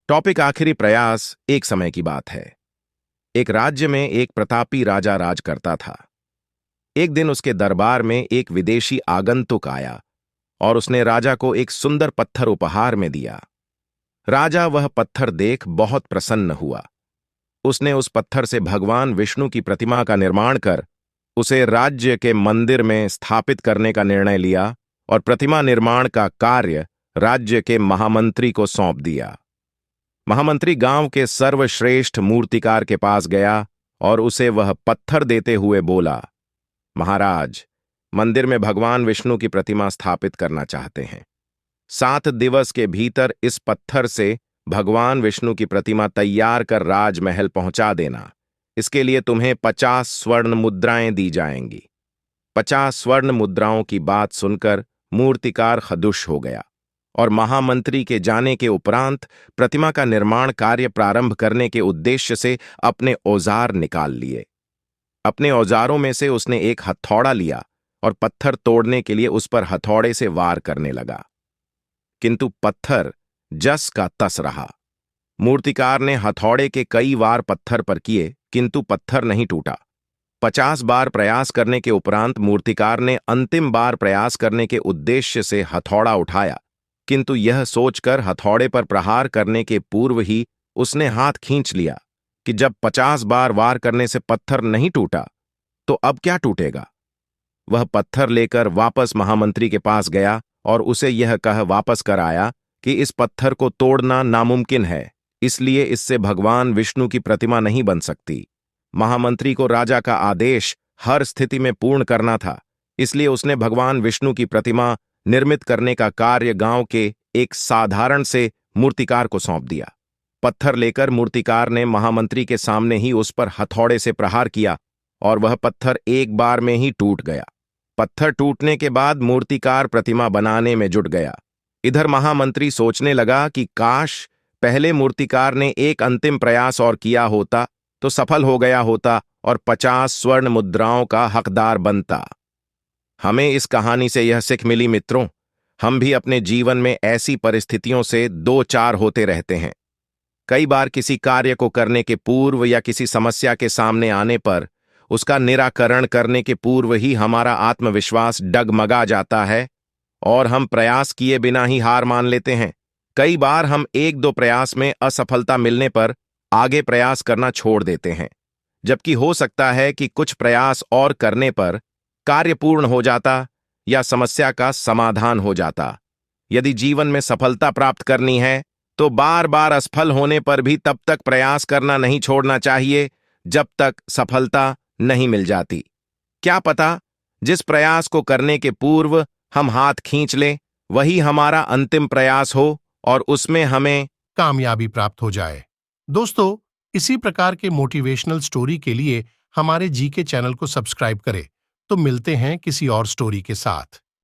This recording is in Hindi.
टॉपिक आखिरी प्रयास। एक समय की बात है। एक राज्य में एक प्रतापी राजा राज करता था। एक दिन उसके दरबार में एक विदेशी आगंतुक आया और उसने राजा को एक सुंदर पत्थर उपहार में दिया। राजा वह पत्थर देख बहुत प्रसन्न हुआ। उसने उस पत्थर से भगवान विष्णु की प्रतिमा का निर्माण कर उसे राज्य के मंदिर में स्थापित करने का निर्णय लिया और प्रतिमा निर्माण का कार्य राज्य के महामंत्री को सौंप दिया। महामंत्री गांव के सर्वश्रेष्ठ मूर्तिकार के पास गया और उसे वह पत्थर देते हुए बोला, महाराज, मंदिर में भगवान विष्णु की प्रतिमा स्थापित करना चाहते हैं। 7 दिवस के भीतर इस पत्थर से भगवान विष्णु की प्रतिमा तैयार कर राजमहल पहुंचा देना। इसके लिए तुम्हें 50 स्वर्ण मुद्राएं दी जाएंगी। 50 स्वर्ण मुद्राओं की बात सुनकर मूर्तिकार खदुश हो गया और महामंत्री के जाने के उपरांत प्रतिमा का निर्माण कार्य प्रारंभ करने के उद्देश्य से अपने औजार निकाल लिए। अपने औजारों में से उसने एक हथौड़ा लिया और पत्थर तोड़ने के लिए उस पर हथौड़े से वार करने लगा, किंतु पत्थर जस का तस रहा। मूर्तिकार ने हथौड़े के कई वार पत्थर पर किए, किंतु पत्थर नहीं टूटा। 50 बार प्रयास करने के उपरांत मूर्तिकार ने अंतिम बार प्रयास करने के उद्देश्य से हथौड़ा उठाया, किंतु यह सोचकर हथौड़े पर प्रहार करने के पूर्व ही उसने हाथ खींच लिया कि जब 50 बार वार करने से पत्थर नहीं टूटा तो अब क्या टूटेगा। वह पत्थर लेकर वापस महामंत्री के पास गया और उसे यह कह वापस कर आया कि इस पत्थर को तोड़ना नामुमकिन है, इसलिए इससे भगवान विष्णु की प्रतिमा नहीं बन सकती। महामंत्री को राजा का आदेश हर स्थिति में पूर्ण करना था, इसलिए उसने भगवान विष्णु की प्रतिमा निर्मित करने का कार्य गांव के एक साधारण से मूर्तिकार को सौंप दिया। पत्थर लेकर मूर्तिकार ने महामंत्री के सामने ही उस पर हथौड़े से प्रहार किया और वह पत्थर एक बार में ही टूट गया। पत्थर टूटने के बाद मूर्तिकार प्रतिमा बनाने में जुट गया। इधर महामंत्री सोचने लगा कि काश पहले मूर्तिकार ने एक अंतिम प्रयास और किया होता तो सफल हो गया होता और 50 स्वर्ण मुद्राओं का हकदार बनता। हमें इस कहानी से यह सीख मिली मित्रों, हम भी अपने जीवन में ऐसी परिस्थितियों से दो चार होते रहते हैं। कई बार किसी कार्य को करने के पूर्व या किसी समस्या के सामने आने पर उसका निराकरण करने के पूर्व ही हमारा आत्मविश्वास डगमगा जाता है और हम प्रयास किए बिना ही हार मान लेते हैं। कई बार हम 1-2 प्रयास में असफलता मिलने पर आगे प्रयास करना छोड़ देते हैं, जबकि हो सकता है कि कुछ प्रयास और करने पर कार्य पूर्ण हो जाता या समस्या का समाधान हो जाता। यदि जीवन में सफलता प्राप्त करनी है तो बार बार असफल होने पर भी तब तक प्रयास करना नहीं छोड़ना चाहिए जब तक सफलता नहीं मिल जाती। क्या पता जिस प्रयास को करने के पूर्व हम हाथ खींच लें वही हमारा अंतिम प्रयास हो और उसमें हमें कामयाबी प्राप्त हो जाए। दोस्तों, इसी प्रकार के मोटिवेशनल स्टोरी के लिए हमारे जीके चैनल को सब्सक्राइब करें। तो मिलते हैं किसी और स्टोरी के साथ।